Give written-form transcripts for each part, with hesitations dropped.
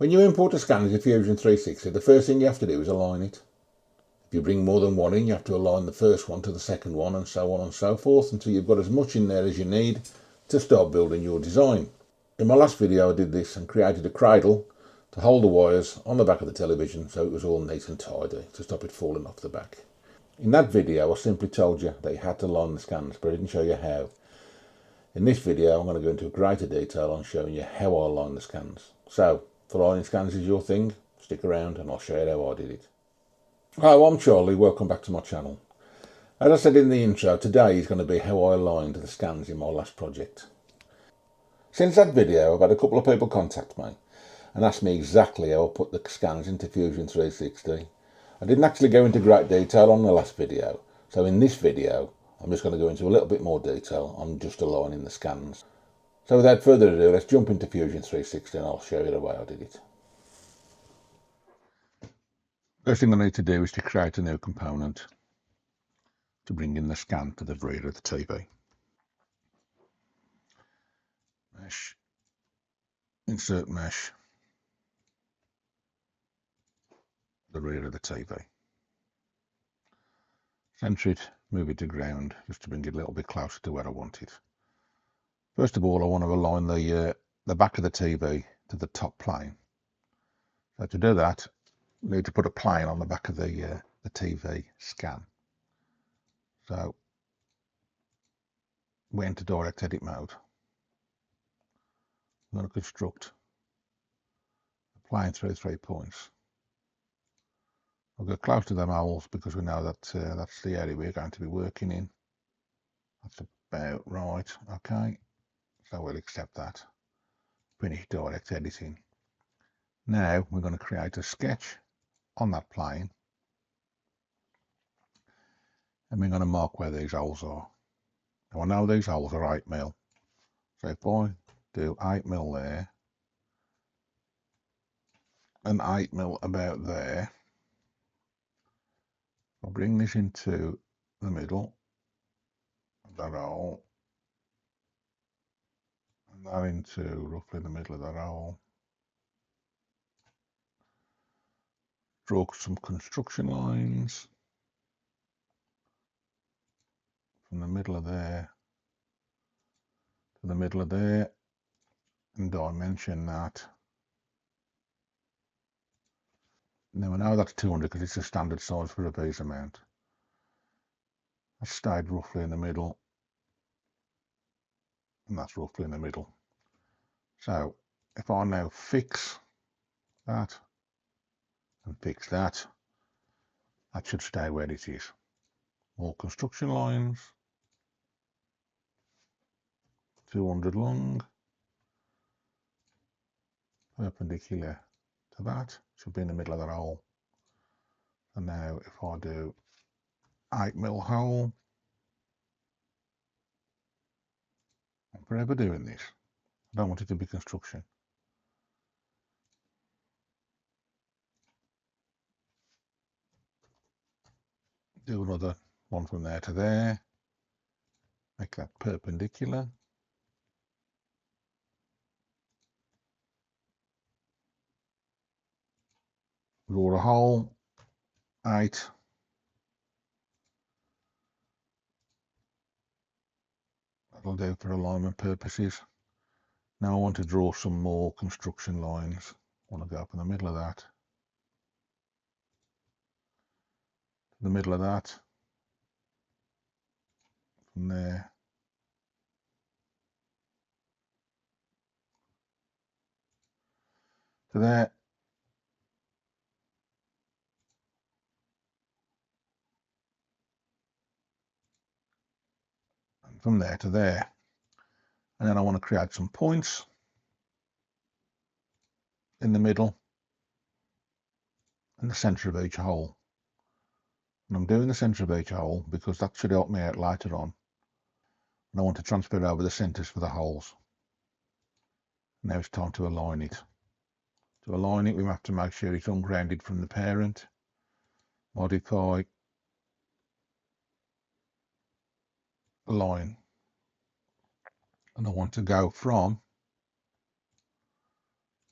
When you import a scan into Fusion 360, the first thing you have to do is align it. If you bring more than one in, you have to align the first one to the second one, and so on and so forth, until you've got as much in there as you need to start building your design. In my last video I did this and created a cradle to hold the wires on the back of the television so it was all neat and tidy to stop it falling off the back. In that video I simply told you that you had to line the scans, but I didn't show you how. In this video I'm going to go into greater detail on showing you how I line the scans. So, if lining scans is your thing, stick around and I'll show you how I did it. Hello, I'm Charlie, welcome back to my channel. As I said in the intro, today is going to be how I aligned the scans in my last project. Since that video I've had a couple of people contact me and ask me exactly how I put the scans into Fusion 360. I didn't actually go into great detail on the last video, so in this video I'm just going to go into a little bit more detail on just aligning the scans. So without further ado, let's jump into Fusion 360 and I'll show you the way I did it. First thing I need to do is to create a new component to bring in the scan to the rear of the TV. Mesh, insert mesh, the rear of the TV. Center it, move it to ground, just to bring it a little bit closer to where I want it. First of all, I want to align the back of the TV to the top plane. So to do that, we need to put a plane on the back of the TV scan. So we're into direct edit mode. I'm going to construct a plane through 3 points. I'll go close to them holes because we know that that's the area we're going to be working in. That's about right. Okay, so we'll accept that. Finish direct editing. Now we're going to create a sketch on that plane and we're going to mark where these holes are. Now I know these holes are 8mm, so if I do 8mm there and 8mm about there, I'll bring this into the middle of that hole and that into roughly the middle of that hole. Draw some construction lines from the middle of there to the middle of there and dimension that. Now I know that's 200 because it's a standard size for a base mount. I stayed roughly in the middle and that's roughly in the middle. So if I now fix that and fix that, that should stay where it is. More construction lines, 200 long, perpendicular to that, should be in the middle of that hole. And now if I do 8mm hole, I'm forever doing this. I don't want it to be construction. Do another one from there to there, make that perpendicular. Draw a hole, 8. That'll do for alignment purposes. Now I want to draw some more construction lines. I want to go up in the middle of that, the middle of that, from there to there. And from there to there. And then I want to create some points in the middle and the center of each hole. And I'm doing the center of each hole because that should help me out later on. And I want to transfer over the centers for the holes. Now it's time to align it. To align it, we have to make sure it's ungrounded from the parent. Modify, align. And I want to go from,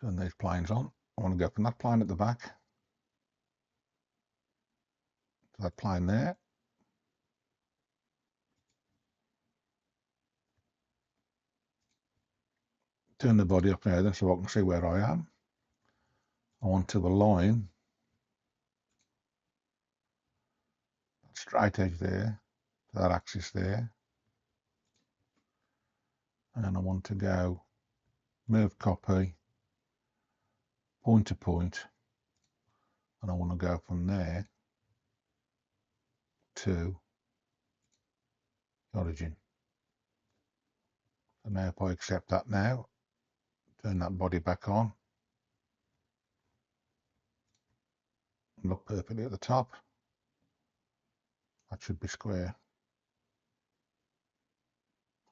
turn these planes on, I want to go from that plane at the back to that plane there. Turn the body up now then so I can see where I am. I want to align that straight edge there to that axis there. And I want to go move copy point to point, and I want to go from there to the origin. And now if I accept that now, turn that body back on, and look perfectly at the top. That should be square.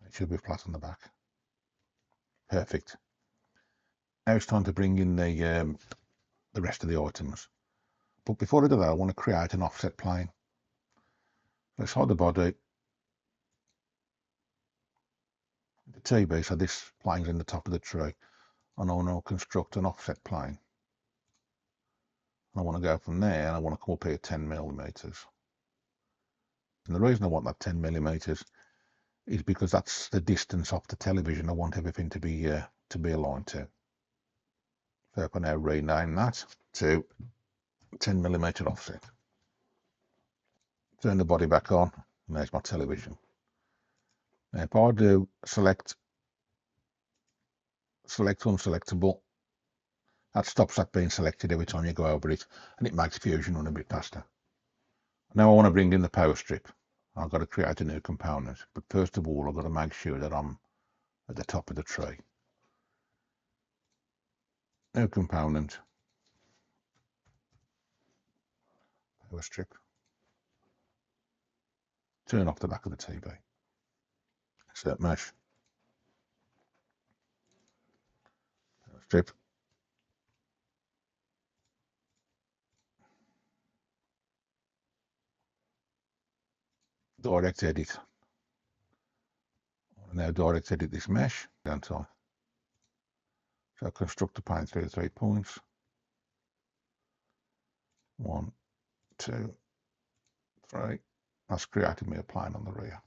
It should be flat on the back. Perfect. Now it's time to bring in the rest of the items. But before I do that, I want to create an offset plane. Let's hold the body, the TB, so this plane's in the top of the tree, and I want to construct an offset plane. I want to go from there, and I want to come up here 10 millimeters. And the reason I want that 10 millimeters is because that's the distance off the television I want everything to be aligned to. So if I now rename that to 10 millimeter offset, turn the body back on, and there's my television. Now if I do select unselectable, that stops that being selected every time you go over it, and it makes Fusion run a bit faster. Now I want to bring in the power strip. I've got to create a new component, but first of all I've got to make sure that I'm at the top of the tree. New component, power strip, turn off the back of the TV, insert mesh, power strip, direct edit. Now direct edit this mesh, don't I? So construct a plane through 3 points. 1, 2, 3. That's created me a plane on the rear.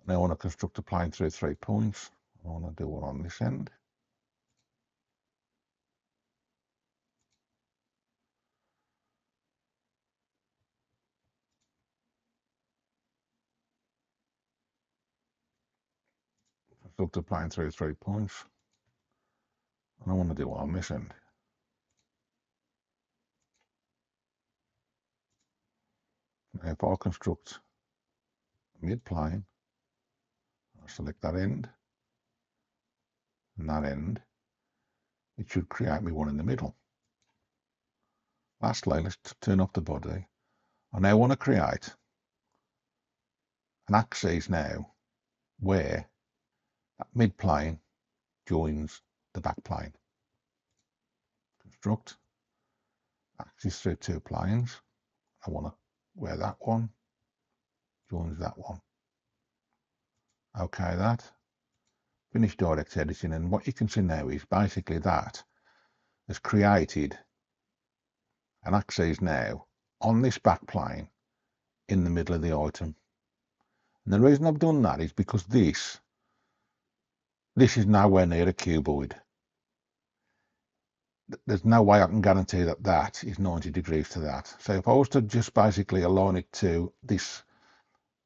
Now I want to construct a plane through 3 points. I want to do one on this end. Construct a plane through 3 points. And I want to do one on this end. Now if I construct a mid plane, I select that end and that end, it should create me one in the middle. Lastly, let's turn off the body. I now want to create an axis now where that mid plane joins the back plane. Construct axis through 2 planes. I want to where that one joins that one. Okay, that. Finish direct editing, and what you can see now is basically that has created an axis now on this back plane in the middle of the item. And the reason I've done that is because this is nowhere near a cuboid. There's no way I can guarantee that that is 90 degrees to that. So if I was to just basically align it to this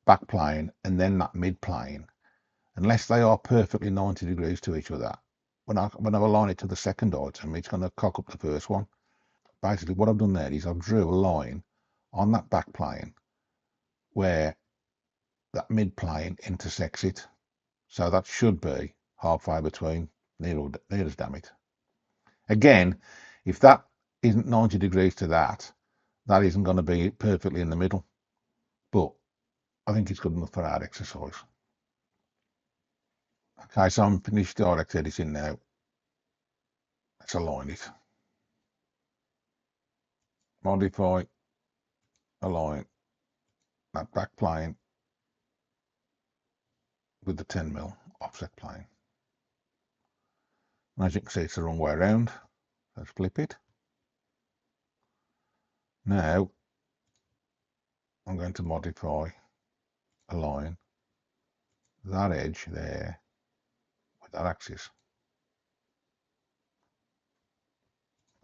back plane and then that mid plane, unless they are perfectly 90 degrees to each other, when I align it to the second item, it's going to cock up the first one. Basically what I've done there is I've drew a line on that back plane where that mid plane intersects it. So that should be halfway between, near as damn it. Again, if that isn't 90 degrees to that, that isn't going to be perfectly in the middle. But I think it's good enough for our exercise. Okay, so I'm finished direct editing now. Let's align it. Modify, align that back plane with the 10 mm offset plane. And as you can see, it's the wrong way around. Let's flip it. Now I'm going to modify, align that edge there with that axis.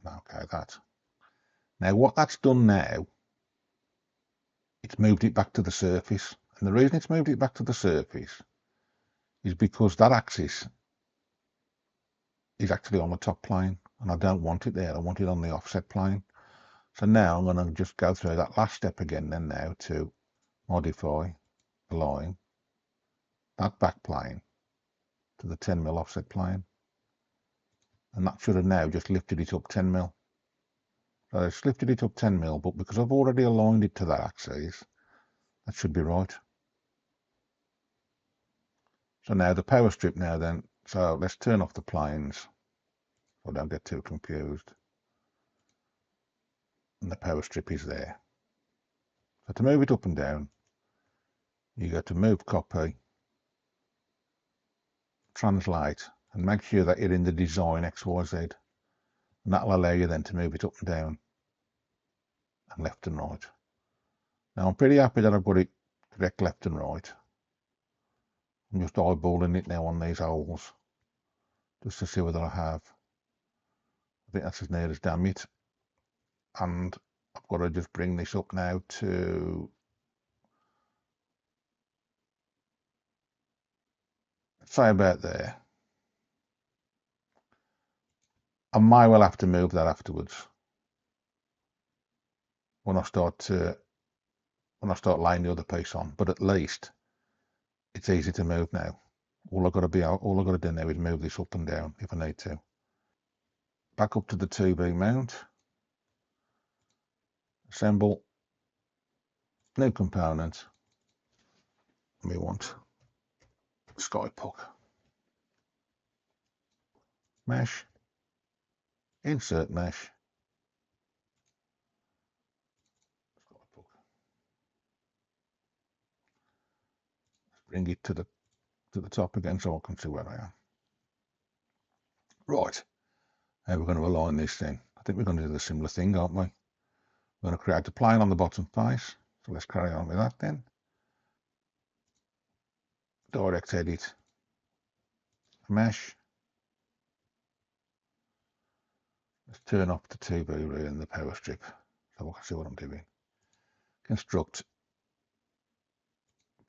Okay, that. Now what that's done now, it's moved it back to the surface. And the reason it's moved it back to the surface is because that axis is actually on the top plane, and I don't want it there. I want it on the offset plane. So now I'm going to just go through that last step again then now to modify, align that back plane to the 10mm offset plane. And that should have now just lifted it up 10mm. So it's lifted it up 10mm, but because I've already aligned it to that axis, that should be right. So now the power strip now then, so let's turn off the planes so I don't get too confused. And the power strip is there. So to move it up and down, you go to move copy, translate, and make sure that you're in the design XYZ. And that'll allow you then to move it up and down and left and right. Now I'm pretty happy that I've got it correct left and right. I'm just eyeballing it now on these holes just to see whether I have. I think that's as near as damn it. And I've got to just bring this up now to, say, about there. I might well have to move that afterwards when I start laying the other piece on, but at least it's easy to move now. All I've got to do now is move this up and down if I need to. Back up to the 2B mount, assemble, new component. We want sky puck, mesh, insert mesh, sky puck. Bring it to the top again so I can see where I am. Right, now we're going to align this thing. I think we're going to do the similar thing, aren't we? We're going to create a plane on the bottom face. So let's carry on with that then. Direct edit, mesh. Let's turn off the 2B reel and the power strip so I can see what I'm doing. Construct,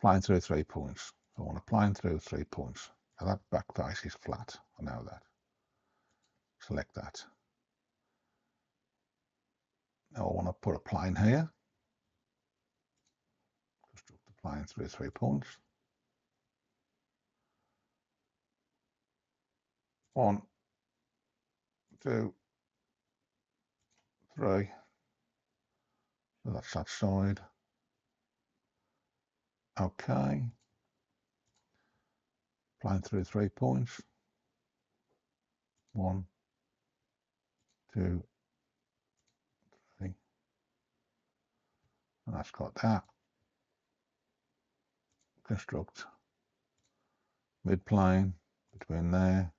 plane through 3 points. I want to plane through 3 points. Now that back face is flat. I know that. Select that. Now I want to put a plane here. Construct the plane through 3 points. 1, 2, 3. So that's that side. Okay. Plane through 3 points. 1, 2, 3. And that's got that. Construct mid plane between there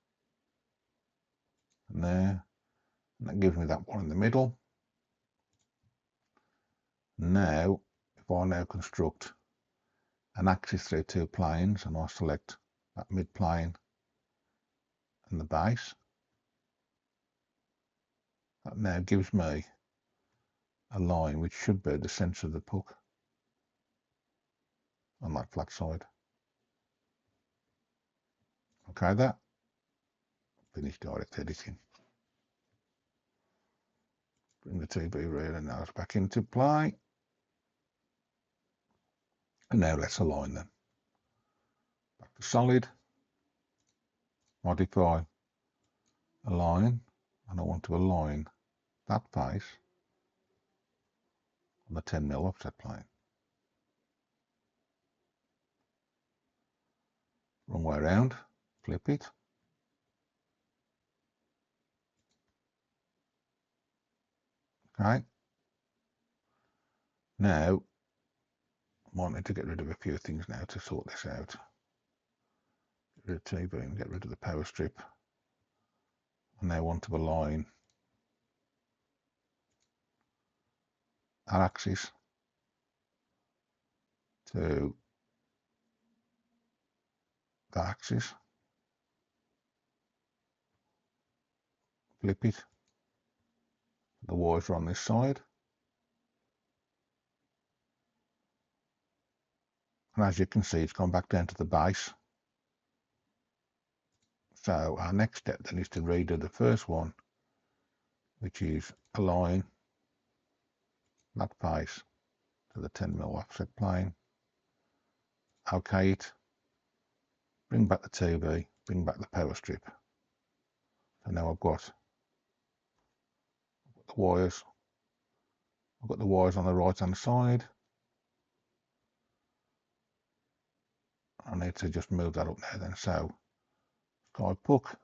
and there. And that gives me that one in the middle. Now, if I now construct an axis through 2 planes and I select that mid plane and the base, that now gives me a line which should be the centre of the puck on that flat side. Okay, that. Finish direct editing. Bring the 2B reel and now it's back into play. And now let's align them. Back to solid, modify, align, and I want to align that face on the 10mm offset plane. Wrong way around, flip it. Okay. Now, I might need to get rid of a few things now to sort this out. Get rid of T-beam, get rid of the power strip. I now want to align our axis to the axis, flip it, the wires are on this side, and as you can see it's gone back down to the base. So our next step then is to redo the first one, which is align that face to the 10mm offset plane, OK it, bring back the TV, bring back the power strip. So now I've got the wires, I've got the wires on the right hand side. I need to just move that up there then. So Sky Puck,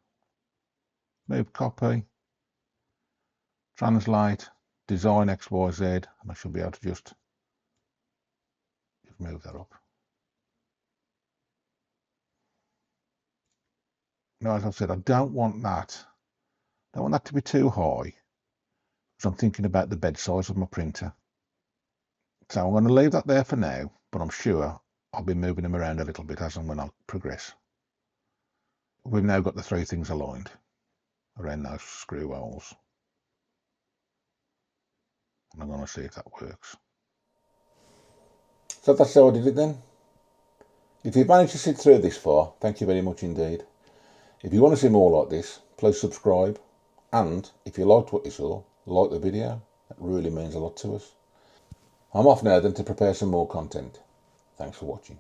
move copy, translate, design XYZ, and I should be able to just move that up. Now, as I said, I don't want that to be too high, because I'm thinking about the bed size of my printer. So I'm going to leave that there for now, but I'm sure I'll be moving them around a little bit as and when I progress. We've now got the three things aligned around those screw holes, and I'm going to see if that works. So that's how I did it then. If you've managed to sit through this far, thank you very much indeed. If you want to see more like this, please subscribe, and if you liked what you saw, like the video. That really means a lot to us. I'm off now then to prepare some more content. Thanks for watching.